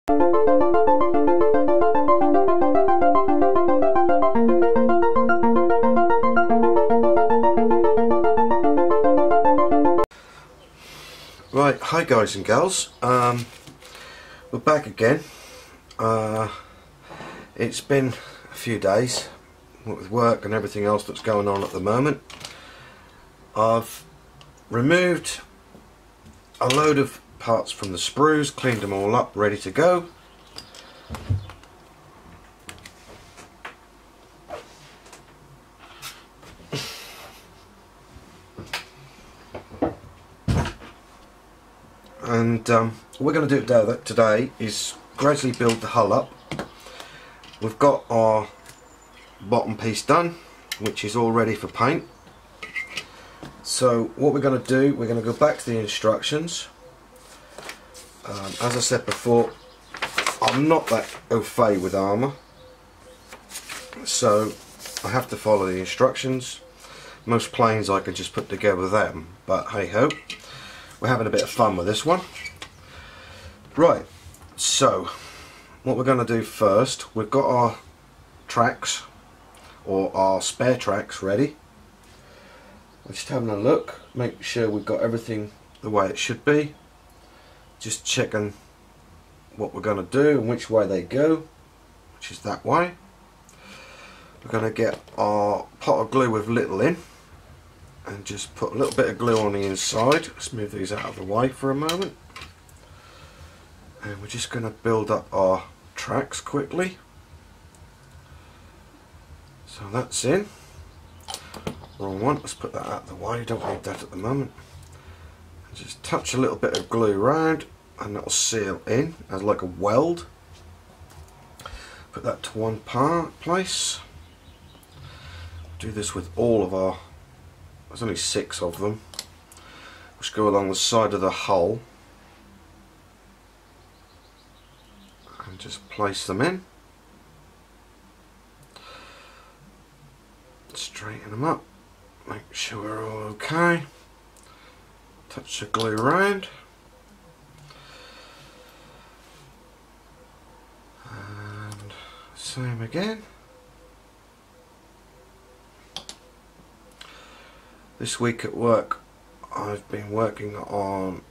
Right, hi guys and gals, we're back again. It's been a few days with work and everything else that's going on at the moment. I've removed a load of parts from the sprues, cleaned them all up, ready to go. And what we're going to do today is gradually build the hull up. We've got our bottom piece done, which is all ready for paint. So what we're going to do, we're going to go back to the instructions. As I said before, I'm not that au fait with armour, so I have to follow the instructions. Most planes I can just put together with them, but hey ho. We're having a bit of fun with this one. Right, so what we're going to do first, we've got our tracks, or our spare tracks, ready. We're just having a look, make sure we've got everything the way it should be. Just checking what we're going to do and which way they go, which is that way. We're going to get our pot of glue with little in, and just put a little bit of glue on the inside. Let's move these out of the way for a moment. And we're just going to build up our tracks quickly. So that's in. Wrong one, let's put that out of the way, don't need that at the moment. And just touch a little bit of glue around and that'll seal in as like a weld. Put that to one place. Do this with all of our, there's only 6 of them, which go along the side of the hull, and just place them in, straighten them up, make sure we're all okay, touch the glue around, and same again. This week at work I've been working on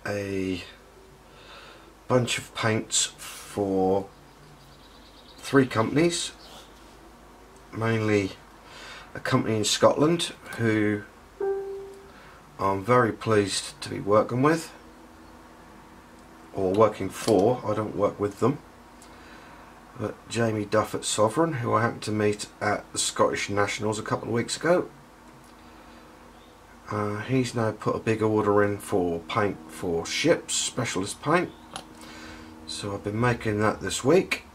a bunch of paints for 3 companies, mainly a company in Scotland who I'm very pleased to be working with, or working for. I don't work with them, but Jamie Duff at Sovereign, who I happened to meet at the Scottish Nationals a couple of weeks ago. He's now put a big order in for paint for ships, specialist paint. So I've been making that this week,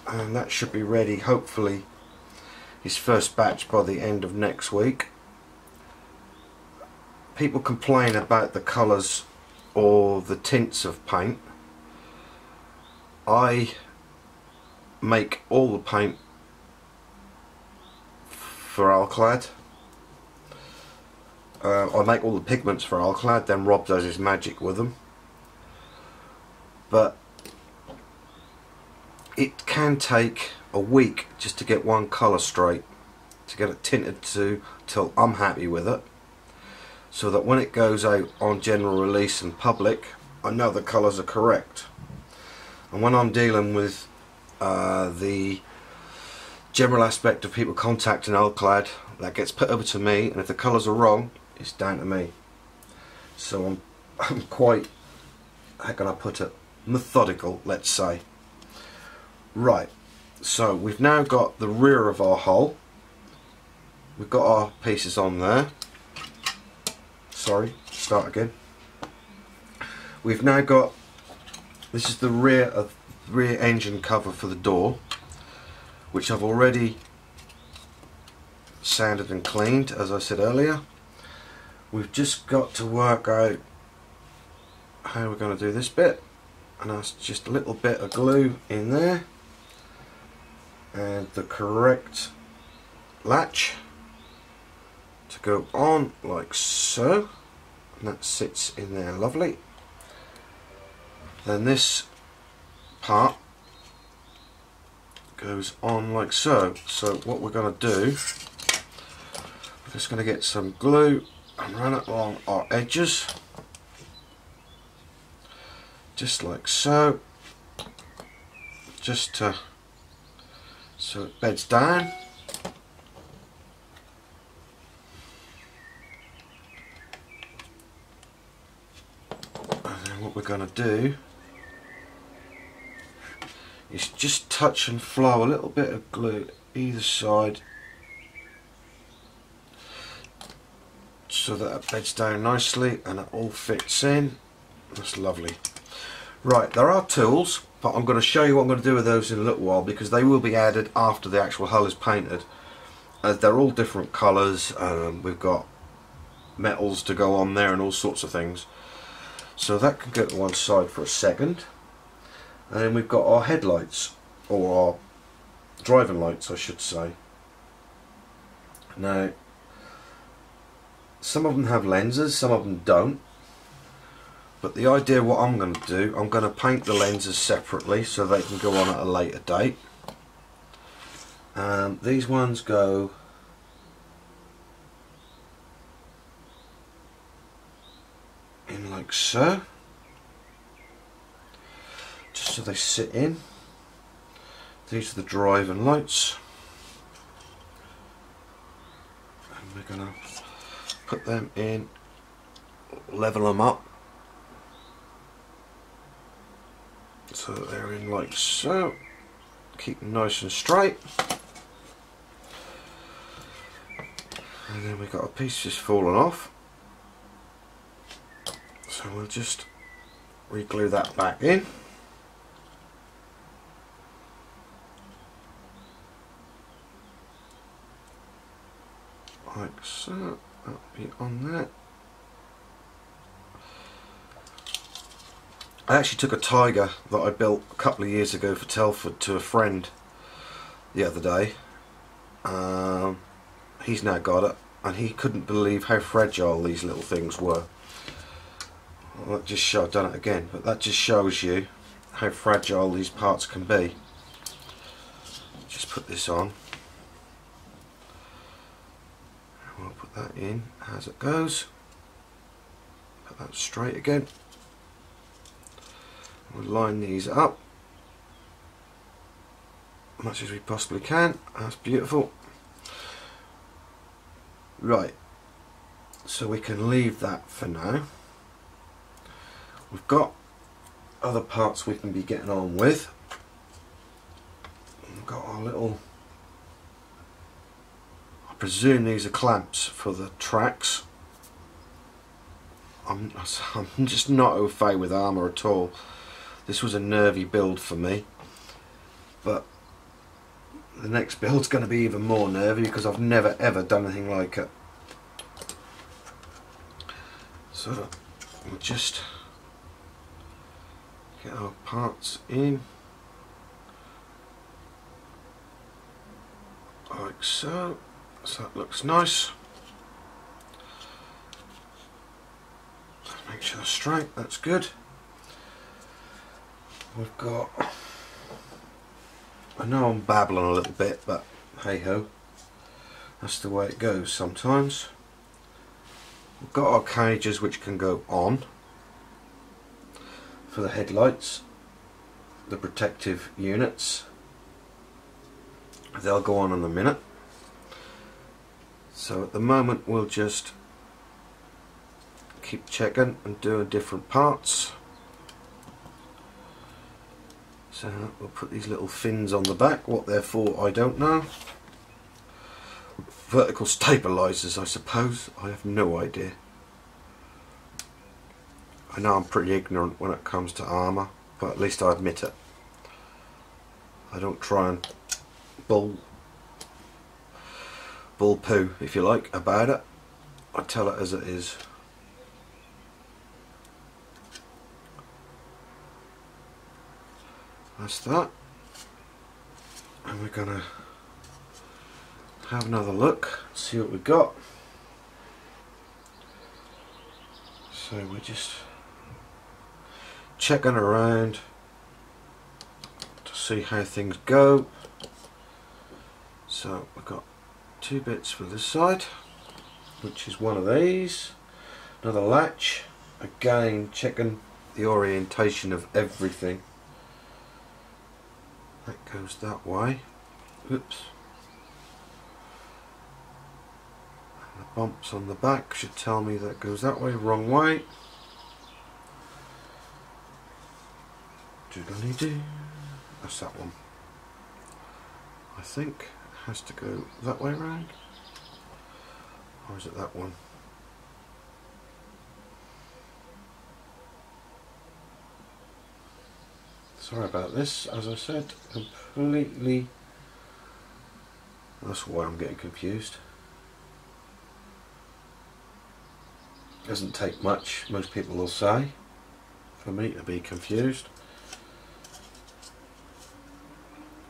and that should be ready, hopefully, his first batch by the end of next week. People complain about the colours or the tints of paint. I make all the paint for Alclad. I make all the pigments for Alclad, then Rob does his magic with them. But it can take a week just to get one colour straight, to get it tinted to till I'm happy with it, so that when it goes out on general release and public, I know the colours are correct. And when I'm dealing with the general aspect of people contacting Alclad, that gets put over to me, and if the colours are wrong, it's down to me. So I'm quite, how can I put it, methodical, let's say. Right, so we've now got the rear of our hull. We've got our pieces on there. Sorry, start again. We've now got, this is the rear engine cover for the door, which I've already sanded and cleaned, as I said earlier. We've just got to work out how we're going to do this bit, and that's just a little bit of glue in there and the correct latch to go on like so, and that sits in there lovely. Then this part goes on like so. So what we're going to do, we're just going to get some glue and run it along our edges, just like so, just to, so it beds down. And then what we're going to do is just touch and flow a little bit of glue either side so that it beds down nicely and it all fits in. That's lovely. Right, there are tools, but I'm going to show you what I'm going to do with those in a little while, because they will be added after the actual hull is painted. They're all different colours, we've got metals to go on there and all sorts of things. So that can go to one side for a second. And then we've got our headlights, or our driving lights I should say. Now, some of them have lenses, some of them don't. But the idea what I'm going to do, I'm going to paint the lenses separately so they can go on at a later date. These ones go in like so. Just so they sit in. These are the driving lights, and we're going to put them in, level them up so that they're in like so, keep them nice and straight. And then we've got a piece just fallen off, so we'll just re-glue that back in. Like so, that'll be on there. I actually took a Tiger that I built a couple of years ago for Telford to a friend the other day. He's now got it, and he couldn't believe how fragile these little things were. Well, that just I've done it again, but that just shows you how fragile these parts can be. Just put this on. We'll put that in as it goes. Put that straight again. We'll line these up as much as we possibly can. That's beautiful. Right, so we can leave that for now. We've got other parts we can be getting on with. We've got our little, I presume these are clamps for the tracks. I'm just not au fait with armour at all. This was a nervy build for me, but the next build's going to be even more nervy because I've never ever done anything like it. So we'll just get our parts in like so. So that looks nice. Make sure they're straight, that's good. We've got, I know I'm babbling a little bit, but hey ho, that's the way it goes sometimes. We've got our cages which can go on for the headlights, the protective units. They'll go on in a minute. So at the moment we'll just keep checking and doing different parts. So we'll put these little fins on the back. What they're for I don't know. Vertical stabilizers I suppose. I have no idea. I know I'm pretty ignorant when it comes to armour, but at least I admit it. I don't try and bull poo, if you like, about it. I tell it as it is. That's that. And we're gonna have another look, see what we've got. So we're just checking around to see how things go. So I've got 2 bits for this side, which is one of these, another latch, again checking the orientation of everything. That goes that way. Oops. And the bumps on the back should tell me that goes that way, wrong way. Doodly-doo. That's that one. I think it has to go that way round. Or is it that one? Sorry about this, as I said, completely. That's why I'm getting confused. Doesn't take much, most people will say, for me to be confused.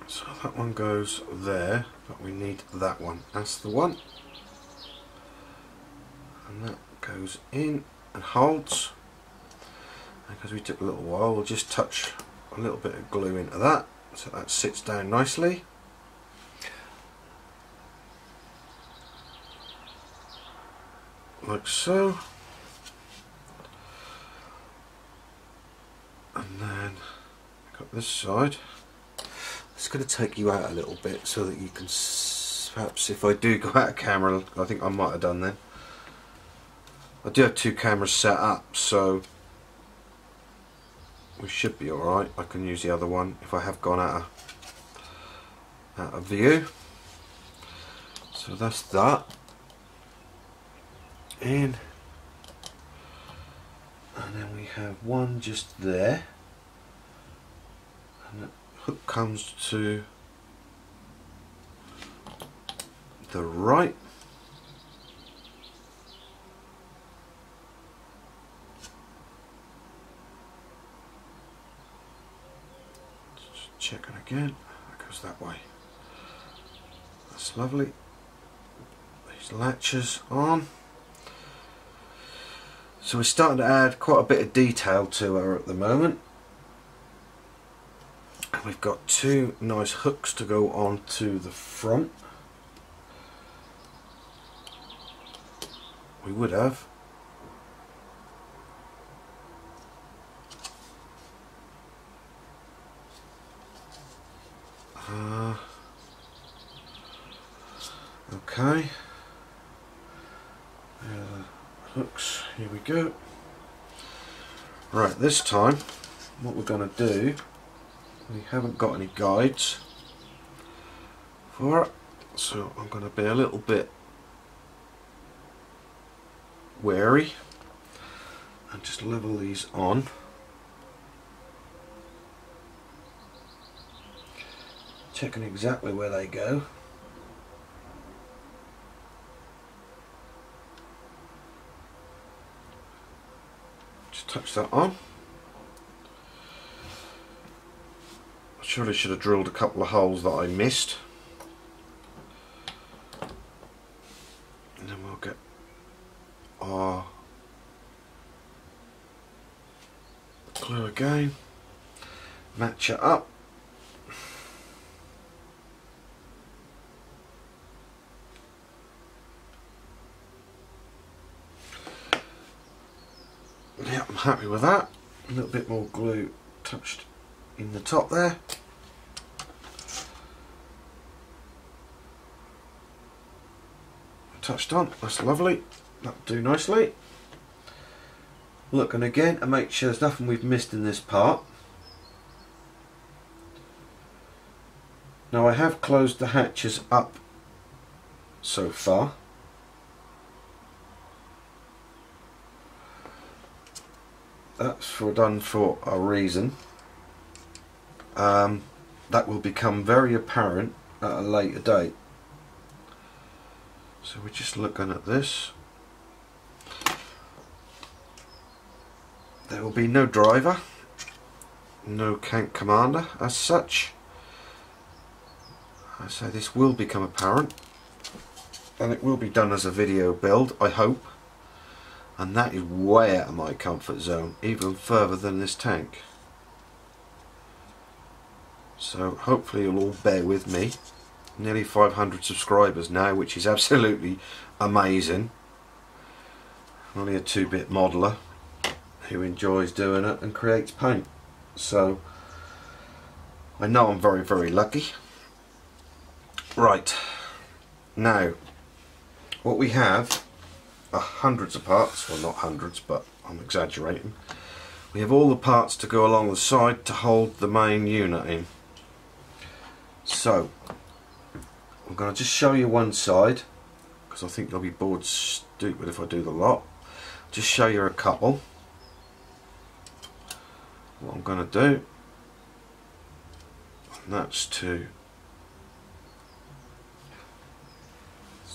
So that one goes there, but we need that one. That's the one. And that goes in and holds. And because we took a little while, we'll just touch a little bit of glue into that, so that sits down nicely. Like so. And then got this side. It's going to take you out a little bit so that you can, perhaps if I do go out of camera, I think I might have done then. I do have 2 cameras set up, so we should be alright. I can use the other one if I have gone out of view. So that's that. In. And then we have one just there. And the hook comes to the right. Checking again, that goes that way. That's lovely. These latches on. So we're starting to add quite a bit of detail to her at the moment. And we've got 2 nice hooks to go on to the front. We would have. Okay. Hooks, here we go. Right, this time what we're going to do, we haven't got any guides for it, so I'm going to be a little bit wary and just level these on. Checking exactly where they go. Just touch that on. I surely should have drilled a couple of holes that I missed. And then we'll get our glue again, match it up. Yeah, I'm happy with that. A little bit more glue touched in the top there. Touched on, that's lovely. That'll do nicely. Look, and again, to make sure there's nothing we've missed in this part. Now I have closed the hatches up so far. That's done for a reason. That will become very apparent at a later date. So we're just looking at this. There will be no driver, no crank commander as such. So this will become apparent, and it will be done as a video build, I hope. and that is way out of my comfort zone, even further than this tank. So hopefully you'll all bear with me. Nearly 500 subscribers now, which is absolutely amazing. Only a 2-bit modeler who enjoys doing it and creates paint, so I know I'm very, very lucky. Right, now what we have are hundreds of parts, well not hundreds, but I'm exaggerating. We have all the parts to go along the side to hold the main unit in. So I'm going to just show you one side, because I think you'll be bored stupid if I do the lot. Just show you a couple. What I'm going to do, and that's to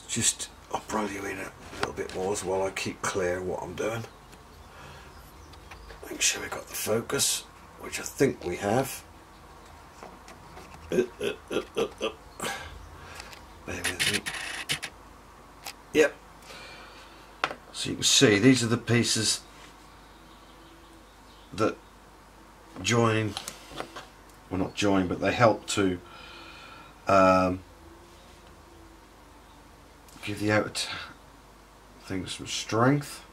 just, I'll bring you in a little bit more as well. I keep clear of what I'm doing. Make sure we got the focus, which I think we have. Bear with me. Yep. So you can see these are the pieces that join, well not join, but they help to give the outer thing some strength.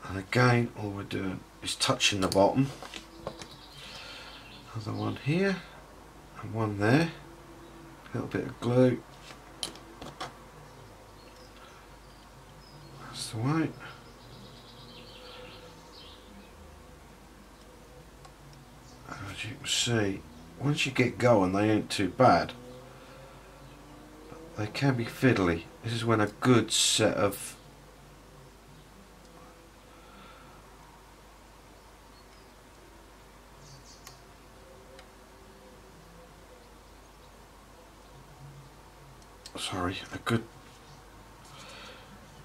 And again, all we're doing is touching the bottom. Another one here and one there. A little bit of glue. That's the way. As you can see, once you get going they ain't too bad, but they can be fiddly. This is when a good set of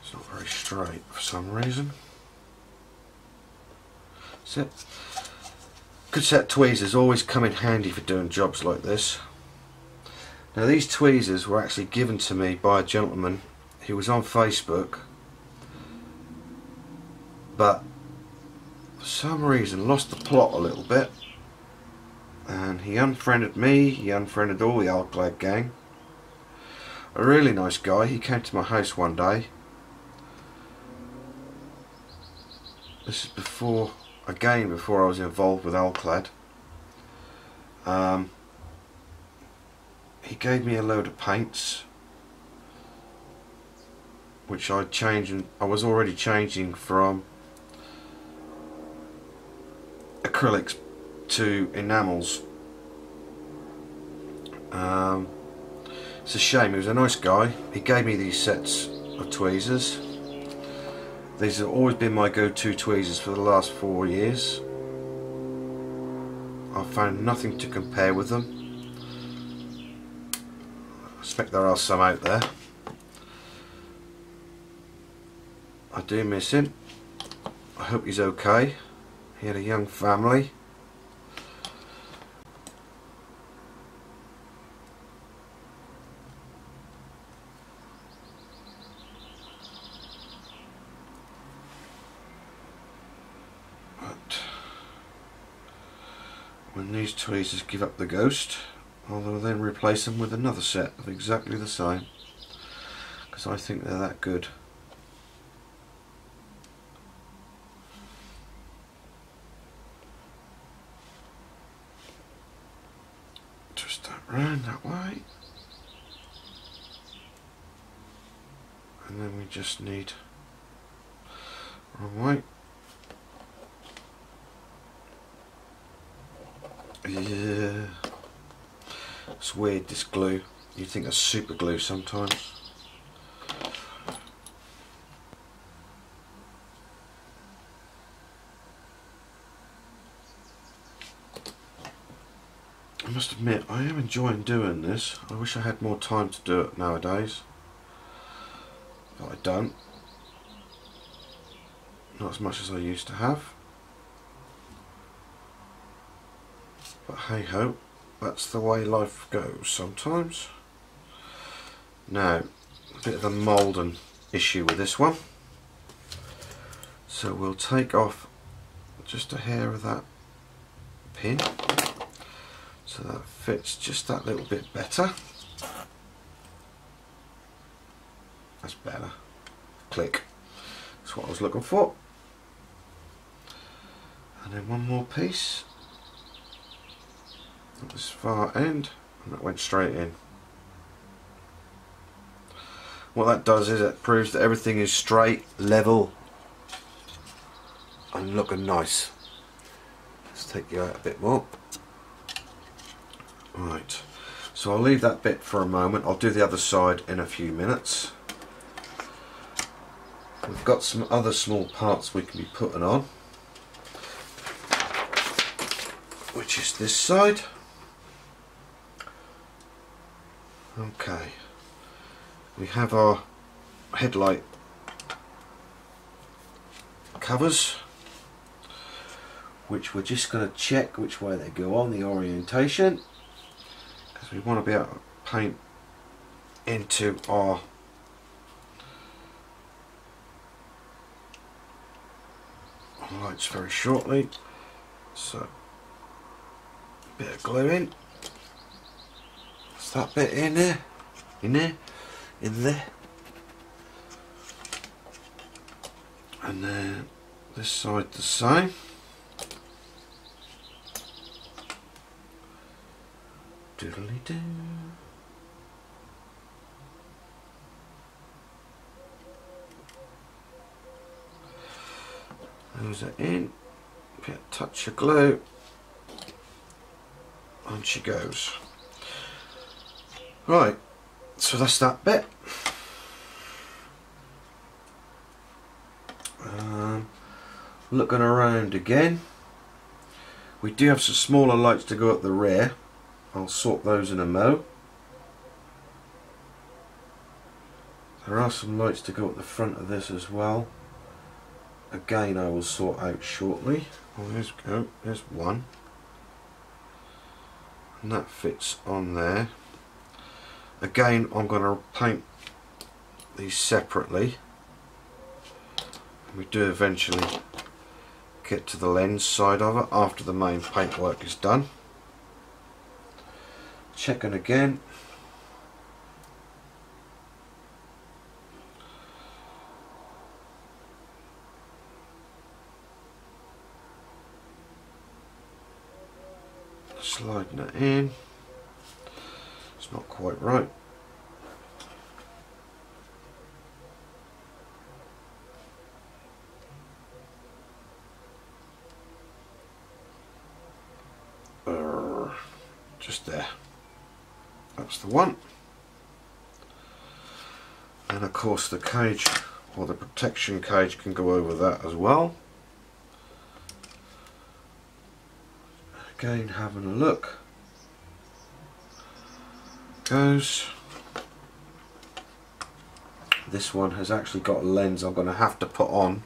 it's not very straight for some reason. So, good set of tweezers always come in handy for doing jobs like this. Now these tweezers were actually given to me by a gentleman who was on Facebook, but for some reason lost the plot a little bit, and he unfriended me, he unfriended all the Alclad gang. A really nice guy. He came to my house one day. This is before, again before I was involved with Alclad. He gave me a load of paints, which I was already changing from acrylics to enamels. It's a shame, he was a nice guy. He gave me these sets of tweezers. These have always been my go-to tweezers for the last 4 years. I've found nothing to compare with them. I suspect there are some out there. I do miss him. I hope he's okay. He had a young family. When these tweezers give up the ghost, I will then replace them with another set of exactly the same, because I think they're that good. Twist that round that way, and then we just need, wrong way. Yeah, it's weird, this glue. You'd think that's super glue sometimes. I must admit, I am enjoying doing this. I wish I had more time to do it nowadays, but I don't. Not as much as I used to have. But hey ho, that's the way life goes sometimes. Now, a bit of a moulding issue with this one, so we'll take off just a hair of that pin so that fits just that little bit better. That's better. Click. That's what I was looking for. And then one more piece at this far end, and that went straight in. What that does is it proves that everything is straight, level and looking nice. Let's take you out a bit more. Right, so I'll leave that bit for a moment. I'll do the other side in a few minutes. We've got some other small parts we can be putting on, which is this side. Okay, we have our headlight covers, which we're just going to check which way they go on, the orientation, because we want to be able to paint into our lights very shortly. So a bit of glue in. What's that bit in there? In there? In there? And then this side the same. Doodly doo. Those are in. Bit of touch of glue. On she goes. Right, so that's that bit. Looking around again, we do have some smaller lights to go up the rear. I'll sort those in a mo. There are some lights to go up the front of this as well. Again, I will sort out shortly. Oh, there's one, and that fits on there. Again, I'm going to paint these separately. We do eventually get to the lens side of it after the main paintwork is done. Checking again. Sliding it in. It's not quite right. Just there. That's the one. And of course the cage, or the protection cage, can go over that as well. Again, having a look. Goes. This one has actually got a lens I'm going to have to put on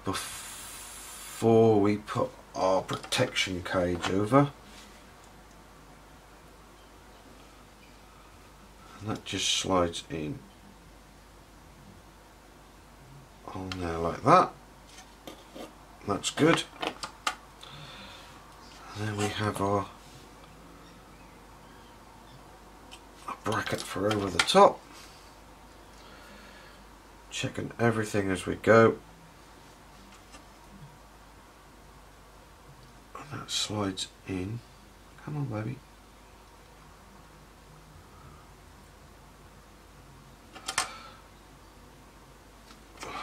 before we put our protection cage over. And that just slides in on there like that. That's good. And then we have our bracket for over the top. Checking everything as we go. And that slides in. Come on, baby.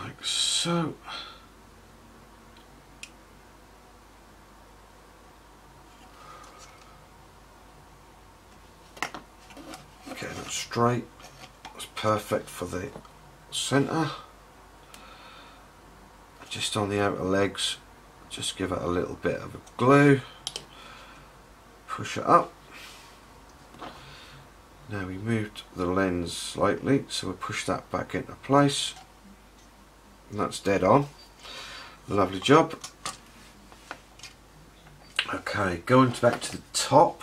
Like so. Getting it straight. It's perfect for the centre. Just on the outer legs, just give it a little bit of a glue. Push it up. Now we moved the lens slightly, so we'll push that back into place. And that's dead on. Lovely job. Okay, going back to the top,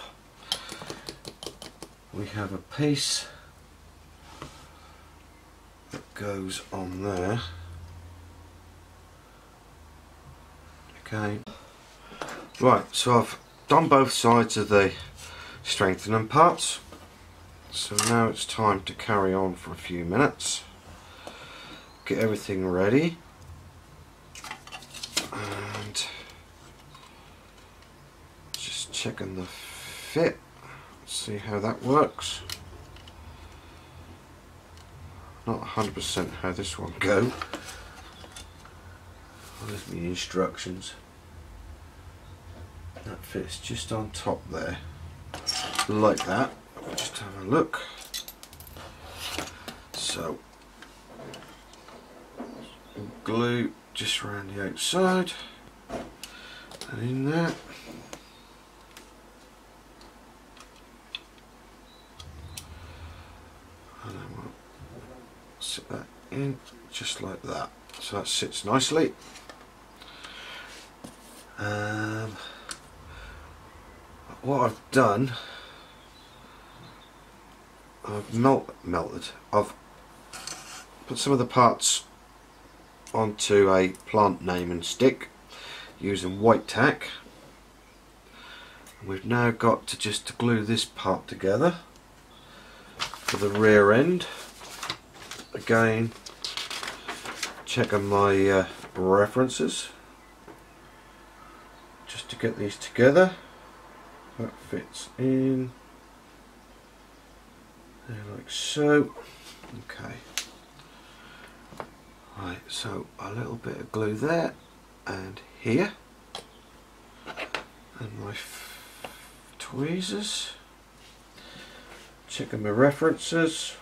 we have a piece goes on there. Okay. Right, so I've done both sides of the strengthening parts. So now it's time to carry on for a few minutes. Get everything ready. And just checking the fit. See how that works. Not 100% how this one go. There's my instructions. That fits just on top there, like that. Just have a look. So, glue just around the outside and in there. And then we'll sit that in just like that. So that sits nicely. What I've done, I've melted. I've put some of the parts onto a plant naming stick using white tack. We've now got to just glue this part together for the rear end. Again, checking my references just to get these together. That fits in there like so. Okay. Right, so a little bit of glue there and here, and my tweezers. Checking my references.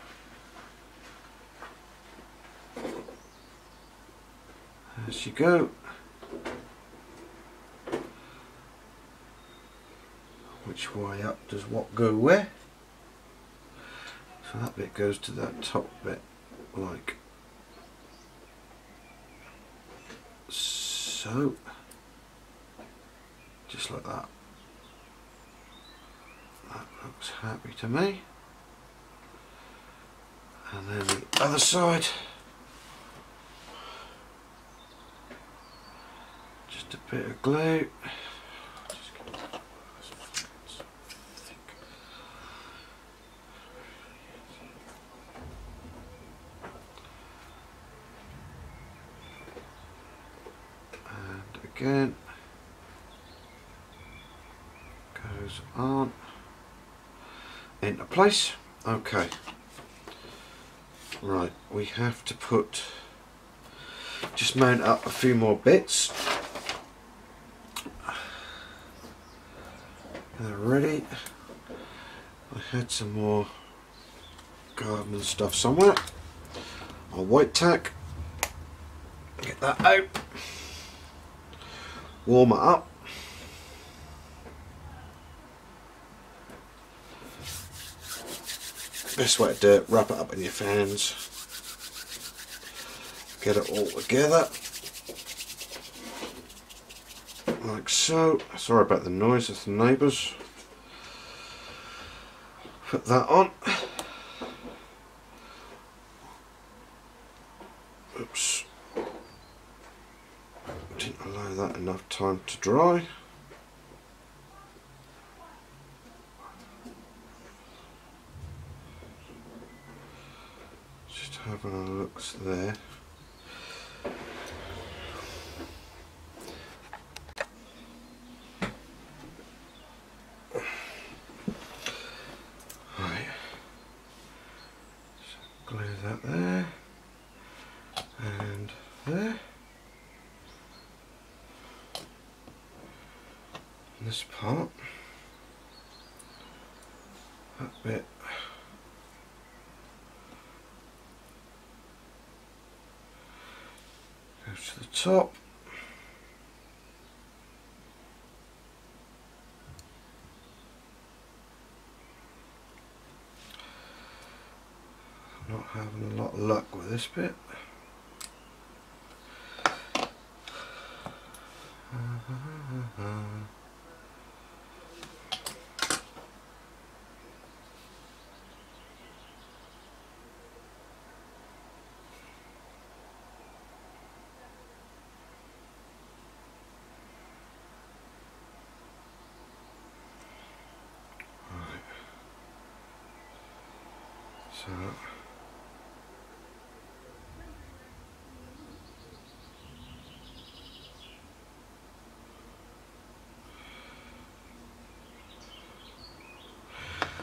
As you go. Which way up does what go where? So that bit goes to that top bit like so, just like that. That looks happy to me. And then the other side, just a bit of glue. Again, goes on into place. Okay, right, we have to just mount up a few more bits. They're ready. I had some more gardening stuff somewhere. I'll white tack, get that out. Warm it up. Best way to do it, wrap it up in your fans. Get it all together. Like so. Sorry about the noise of the neighbours. Put that on. Oops. Didn't allow that enough time to dry. Just having a look there. Right. So glue that there and there. This part, that bit, goes to the top, I'm not having a lot of luck with this bit.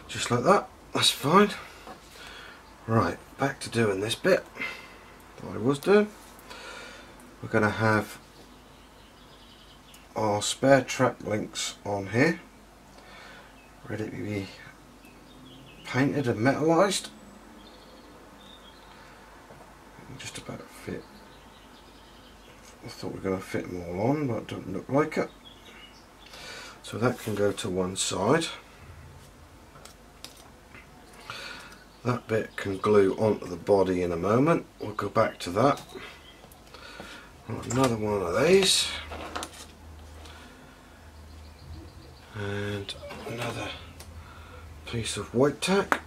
just like that, that's fine. Right, back to doing this bit that I was doing. We're going to have our spare track links on here, ready to be painted and metalized. Just about fit. I thought we were going to fit them all on, but it doesn't look like it. So that can go to one side. That bit can glue onto the body in a moment. We'll go back to that. Another one of these. And another piece of white tack.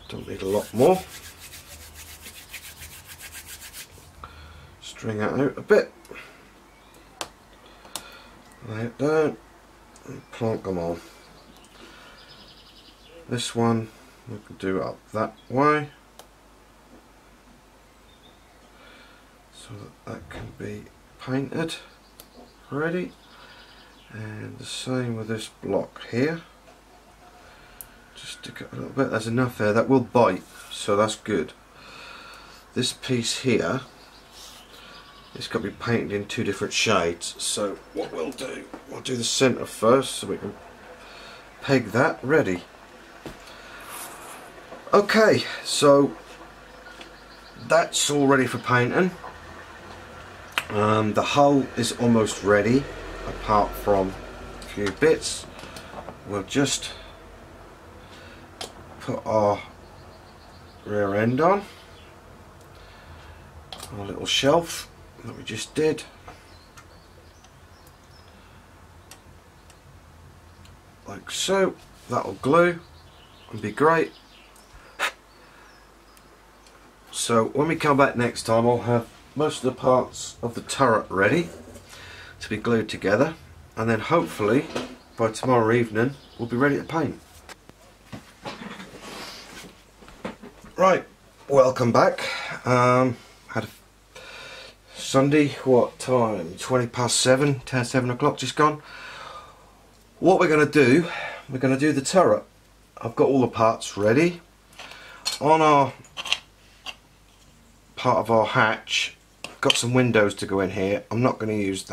Don't need a lot more. String it out a bit. Lay it down and plonk them on. This one we can do it up that way, so that can be painted ready, and the same with this block here. Just stick it a little bit, there's enough there, that will bite, so that's good. This piece here, it's got to be painted in two different shades, so what we'll do the centre first so we can peg that ready. Okay, so that's all ready for painting. The hull is almost ready, apart from a few bits. We'll just put our rear end on, our little shelf that we just did. Like so, that'll glue and be great. So when we come back next time, I'll have most of the parts of the turret ready to be glued together, and then hopefully by tomorrow evening we'll be ready to paint. Right, welcome back. Had a Sunday, what time? 20 past 7, 7 o'clock just gone. What we're going to do, we're going to do the turret. I've got all the parts ready. On our part of our hatch, got some windows to go in here. I'm not going to use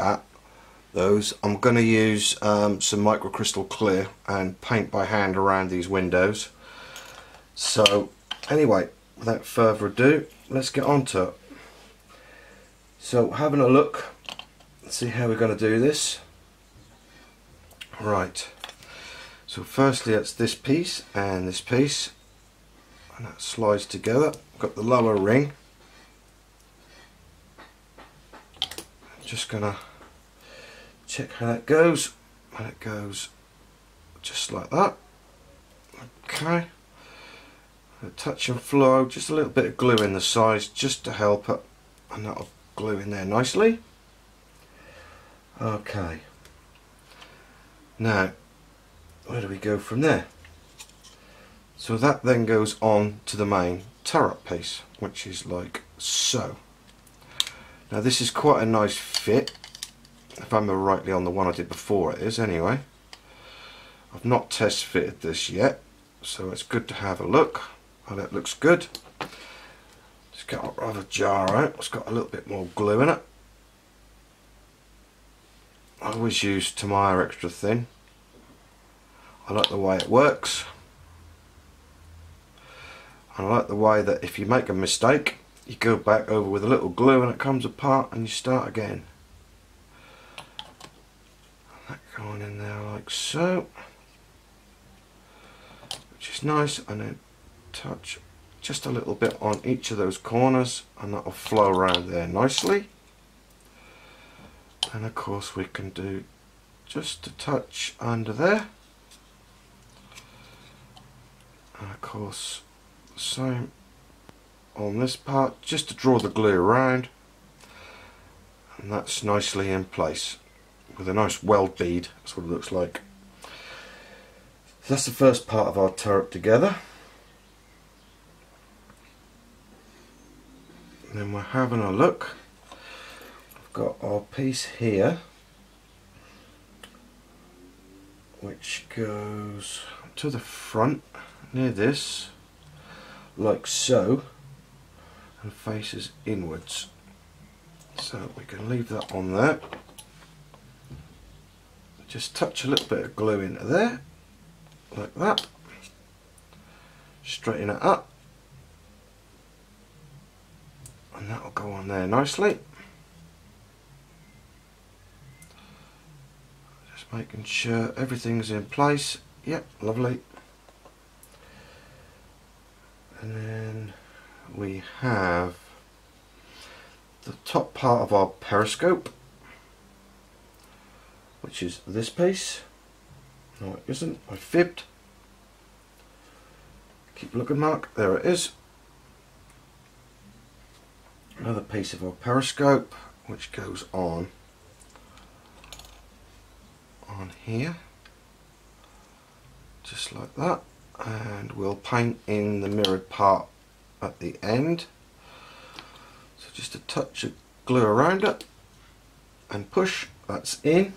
those. I'm going to use some microcrystal clear and paint by hand around these windows. So anyway, without further ado, let's get on to it. So having a look, let's see how we're going to do this. Right, so firstly it's this piece and this piece, and that slides together. Got the lower ring. Just gonna check how that goes, and it goes just like that. Okay, a touch and flow, just a little bit of glue in the sides just to help it, and that'll glue in there nicely. Okay, now where do we go from there? So that then goes on to the main turret piece, which is like so. Now this is quite a nice fit, if I remember rightly on the one I did before it is anyway. I've not test fitted this yet, so it's good to have a look. Oh, that looks good. Just got a rather jar out, it's got a little bit more glue in it. I always use Tamiya extra thin. I like the way it works. And I like the way that if you make a mistake, you go back over with a little glue and it comes apart and you start again. That going in there like so, which is nice, and then touch just a little bit on each of those corners and that will flow around there nicely. And of course we can do just a touch under there, and of course the same on this part, just to draw the glue around, and that's nicely in place with a nice weld bead. That's what it looks like. that's the first part of our turret together. And then we're having a look. We've got our piece here, which goes to the front near this, like so, and faces inwards. So we can leave that on there. Just touch a little bit of glue into there, like that. Straighten it up, and that will go on there nicely. Just making sure everything's in place. Yep, lovely. And then we have the top part of our periscope, which is this piece. No, it isn't. I fibbed. Keep looking, Mark. There it is. Another piece of our periscope, which goes on here, just like that. And we'll paint in the mirrored part at the end. So just a touch of glue around it and push. That's in.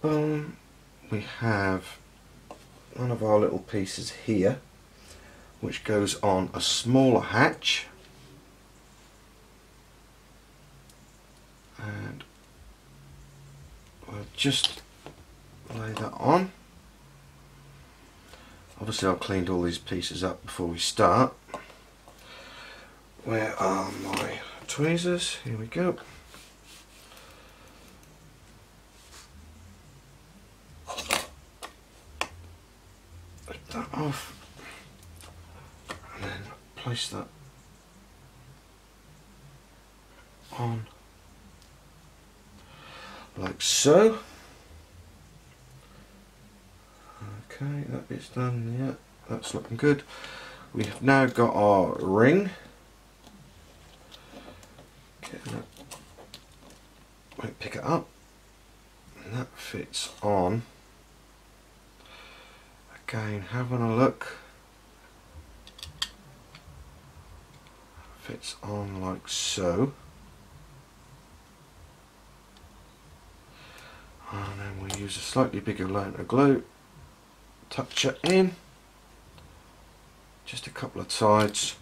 Boom. We have one of our little pieces here, which goes on a smaller hatch, and we'll just lay that on. Obviously I've cleaned all these pieces up before we start. Where are my tweezers? Here we go. Take that off, and then place that on like so. Okay, that bit's done. Yeah, that's looking good. We have now got our ring. Won't pick it up, and that fits on. Again, having a look. Fits on like so. And then we use a slightly bigger length of glue. Touch it in. Just a couple of sides.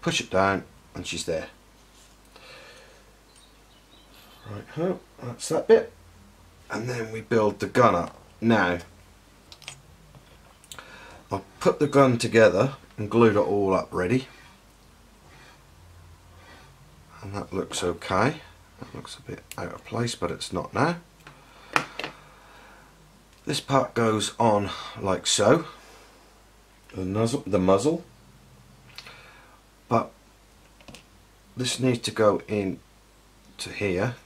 Push it down, and she's there. Right, that's that bit. And then we build the gun up. Now, I've put the gun together and glued it all up ready. And that looks okay. That looks a bit out of place, but it's not now. This part goes on like so. The muzzle. But this needs to go in to here.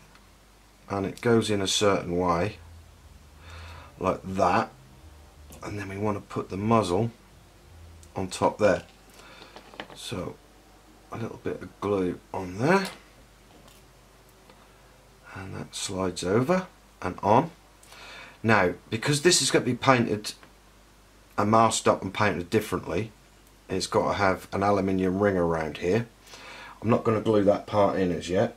And it goes in a certain way. Like that. And then we want to put the muzzle on top there. So a little bit of glue on there, and that slides over and on. Now, because this is going to be painted and masked up and painted differently, it's got to have an aluminium ring around here. I'm not going to glue that part in as yet,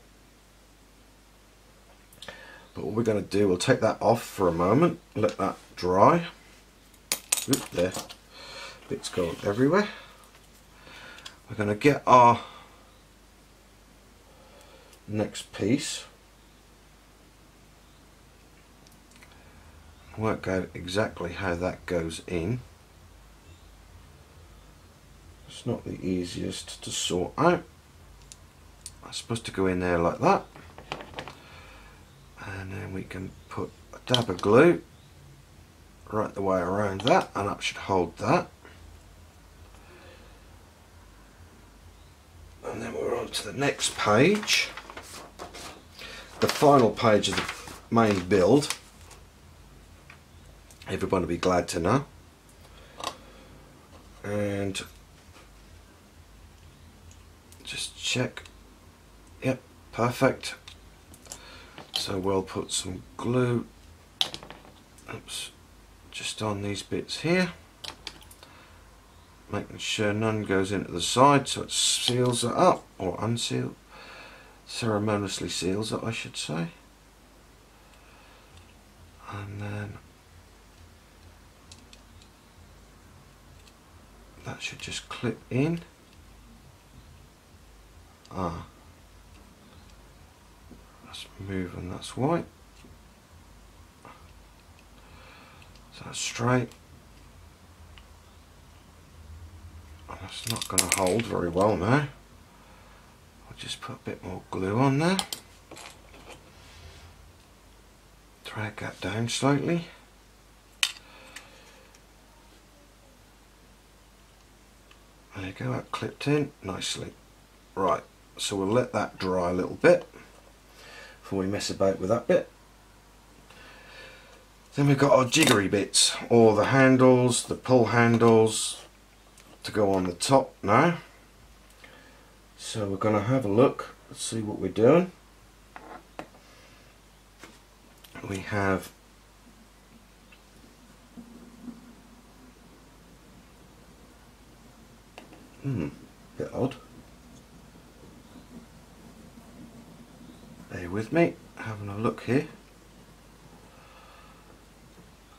but what we're going to do, we'll take that off for a moment, let that dry. Oop, there, bits going everywhere. We're going to get our next piece, work out exactly how that goes in. It's not the easiest to sort out. It's supposed to go in there like that, and then we can put a dab of glue right the way around that, and that should hold that. And then we're on to the next page, the final page of the main build. Everybody will be glad to know. And just check. Yep, perfect. So we'll put some glue, oops, just on these bits here, making sure none goes into the side, so it seals it up, or unseal, ceremoniously seals it I should say. And then that should just clip in. That's moving, that's white. So that's straight. And that's not going to hold very well now. I'll just put a bit more glue on there. Drag that down slightly. There you go, that clipped in nicely. Right, so we'll let that dry a little bit before we mess about with that bit. Then we've got our jiggery bits, or the handles, the pull handles to go on the top now. So we're going to have a look, let's see what we're doing. We have bit odd. Bear with me, having a look here.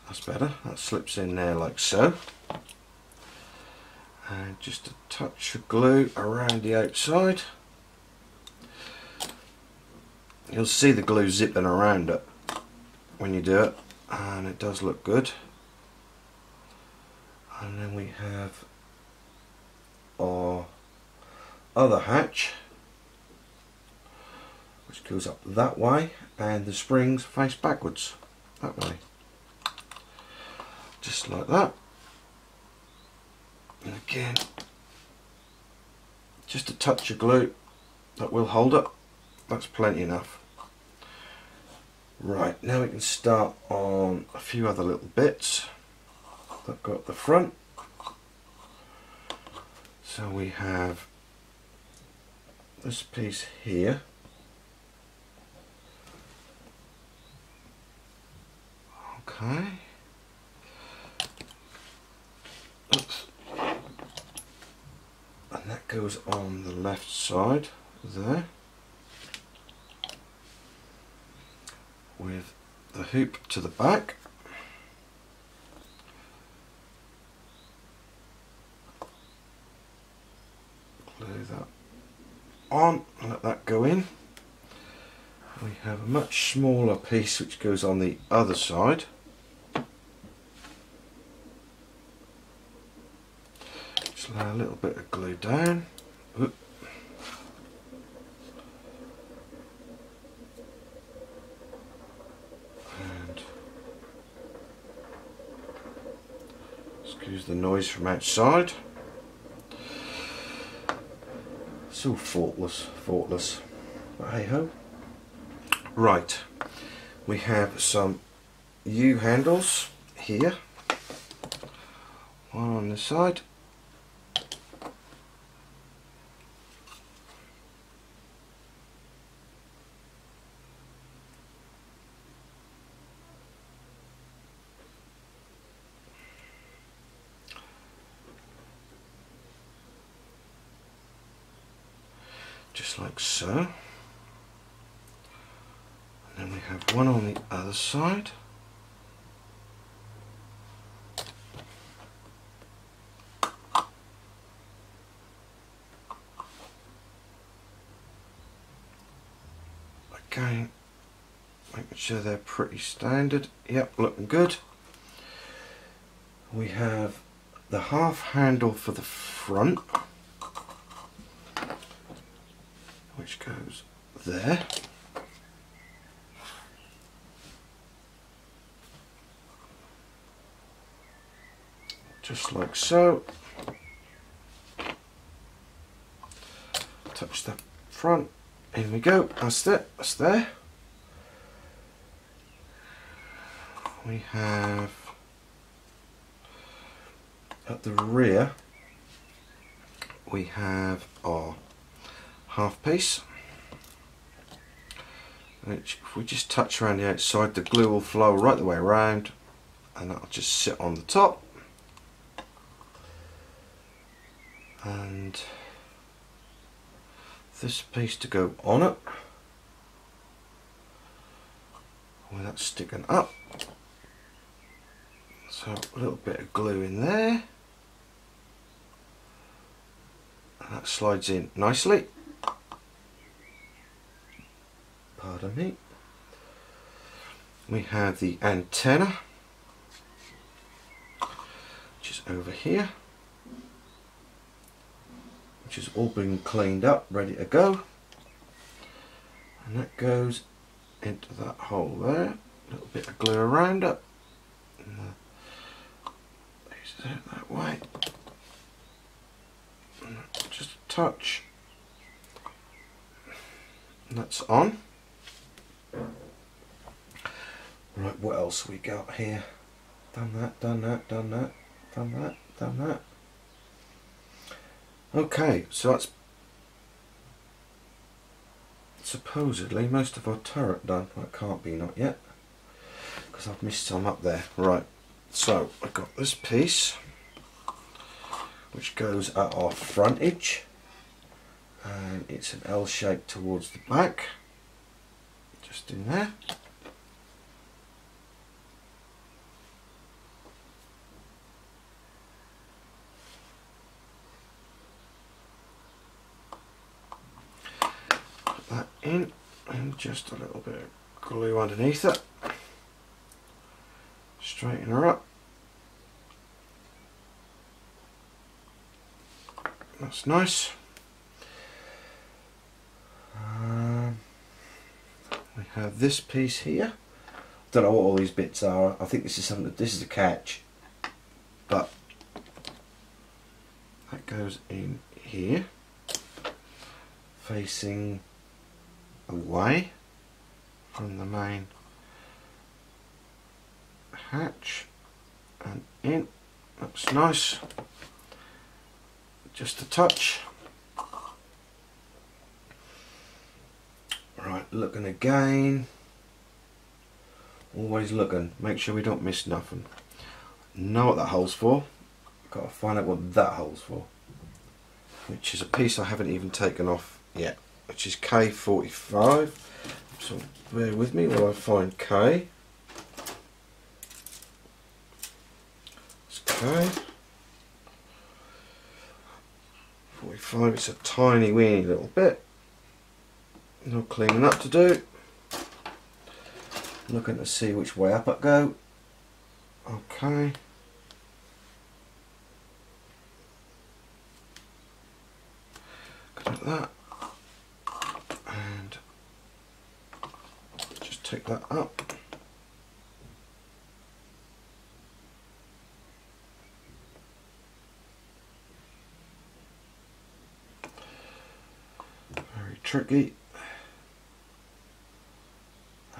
That's better, that slips in there like so. And just a touch of glue around the outside. You'll see the glue zipping around it when you do it, and it does look good. And then we have our other hatch, which goes up that way, and the springs face backwards that way, just like that. And again, just a touch of glue, that will hold it, that's plenty enough. Right, now we can start on a few other little bits that go up the front. So we have this piece here. Okay. Oops. And that goes on the left side there, with the hoop to the back. Glue that on and let that go in. We have a much smaller piece which goes on the other side. Just lay a little bit of glue down. Oop. And excuse the noise from outside. It's all faultless, but hey ho. Right, we have some U handles here, one on this side, just like so. And we have one on the other side. Again, making sure they're pretty standard. Yep, looking good. We have the half handle for the front, which goes there. Just like so. Touch the front. In we go. That's it. That's there. We have at the rear, we have our half piece, which if we just touch around the outside, the glue will flow right the way around, and that'll just sit on the top, and this piece to go on it. Well, that's sticking up, so a little bit of glue in there, and that slides in nicely. Pardon me. We have the antenna, which is over here, which has all been cleaned up, ready to go, and that goes into that hole there. A little bit of glue around it, and pieces out that way, and just a touch, and that's on. Right, what else we got here? Done that, done that, done that, done that, done that. Okay, so that's supposedly most of our turret done. Well, it can't be, not yet, because I've missed some up there. Right, so I've got this piece which goes at our frontage, and it's an L shape towards the back, just in there. Put that in, and just a little bit of glue underneath it. Straighten her up. That's nice. We have this piece here. Don't know what all these bits are. I think this is something. This is a catch, but that goes in here, facing away from the main hatch, and in. That's nice. Just a touch. Right, looking again. Always looking. Make sure we don't miss nothing. Know what that hole's for. Got to find out what that hole's for. Which is a piece I haven't even taken off yet. Which is K45. So bear with me while I find K. It's K. 45. It's a tiny weeny little bit. No cleaning up to do. Looking to see which way up it go. Okay. Like that. And just take that up. Very tricky.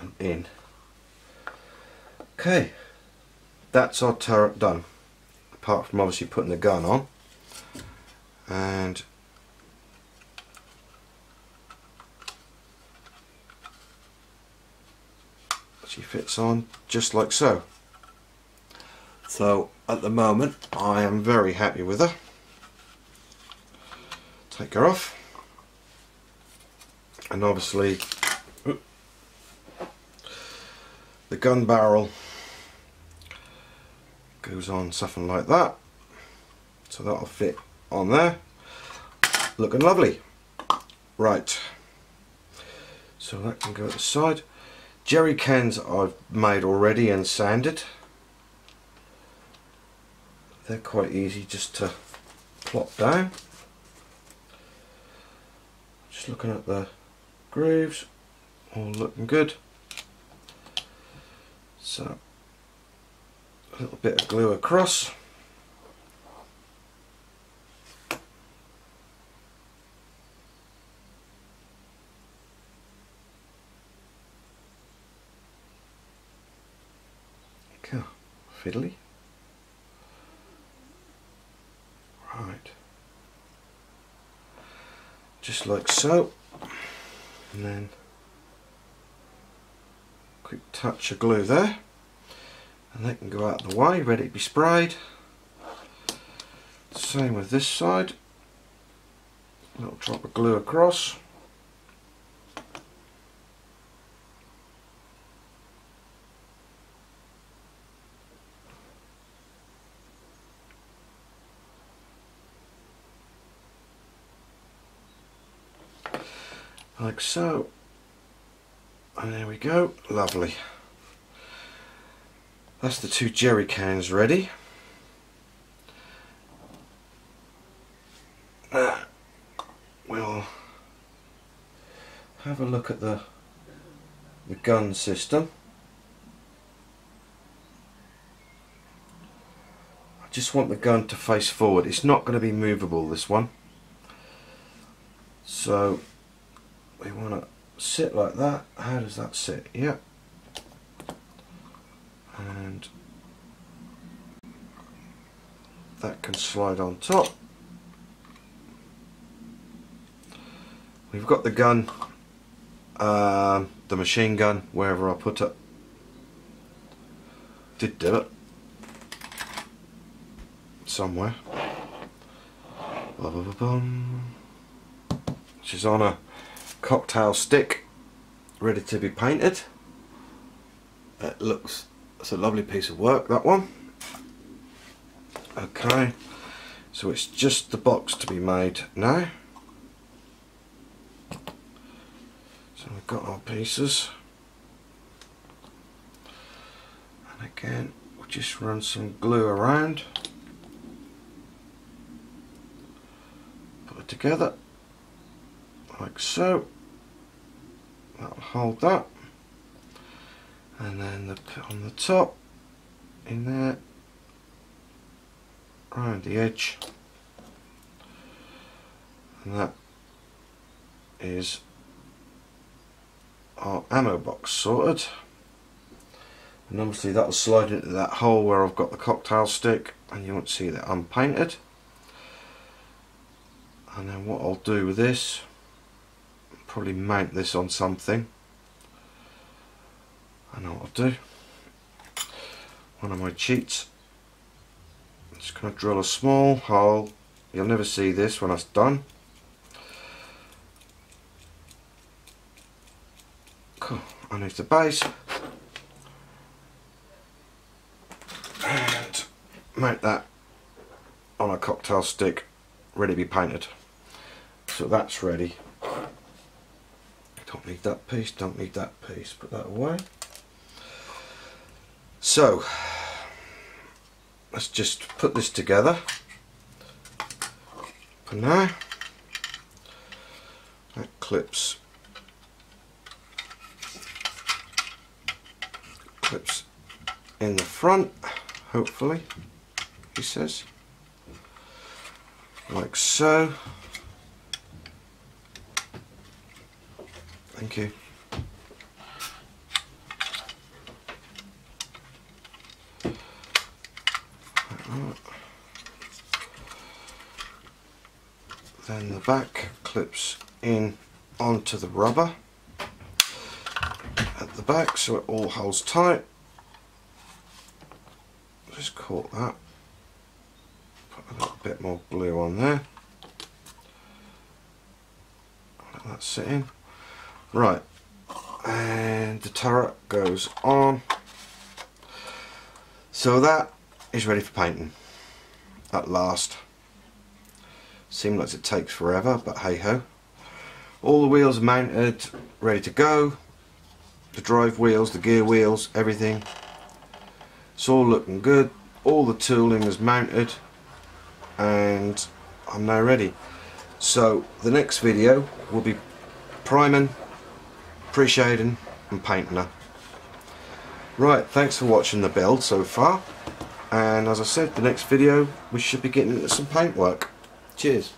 And in. Okay, that's our turret done, apart from obviously putting the gun on, and she fits on just like so. So at the moment I am very happy with her. Take her off, and obviously the gun barrel goes on something like that, so that'll fit on there, looking lovely. Right, so that can go at the side. Jerry cans I've made already and sanded. They're quite easy just to plop down. Just looking at the grooves, all looking good. So a little bit of glue across. Okay, fiddly. Right. Just like so. And then quick touch of glue there. and they can go out of the way, ready to be sprayed. Same with this side, a little drop of glue across. Like so, and there we go, lovely. That's the 2 jerry cans ready. We'll have a look at the gun system. I just want the gun to face forward. It's not going to be movable, this one. So we want to sit like that. How does that sit? Yeah. And that can slide on top. We've got the gun, the machine gun, wherever I put it. Did do it. Somewhere. Which is on a cocktail stick, ready to be painted. It's a lovely piece of work, that one. Okay, so it's just the box to be made now. So we've got our pieces, and again we'll just run some glue around, put it together like so. That'll hold that, and then on the top, in there, around the edge, and that is our ammo box sorted. And obviously that'll slide into that hole where I've got the cocktail stick, and you won't see that unpainted. And then what I'll do with this, probably mount this on something. I know what I'll do. One of my cheats. I'm just going to drill a small hole. You'll never see this when it's done. Cool. Underneath the base. And mount that on a cocktail stick, ready to be painted. So that's ready. Don't need that piece, don't need that piece, put that away. So let's just put this together for now. That clips in the front, hopefully, he says, like so. Thank you. Then the back clips in onto the rubber at the back, so it all holds tight. Just caught that. Put a little bit more glue on there. Let that sit in. Right, and the turret goes on. So that is ready for painting at last. Seems like it takes forever, but hey ho. All the wheels are mounted, ready to go. The drive wheels, the gear wheels, everything. It's all looking good. All the tooling is mounted, and I'm now ready. So the next video will be priming, pre-shading and painting her. Right, thanks for watching the build so far, and as I said, the next video we should be getting into some paint work. Cheers.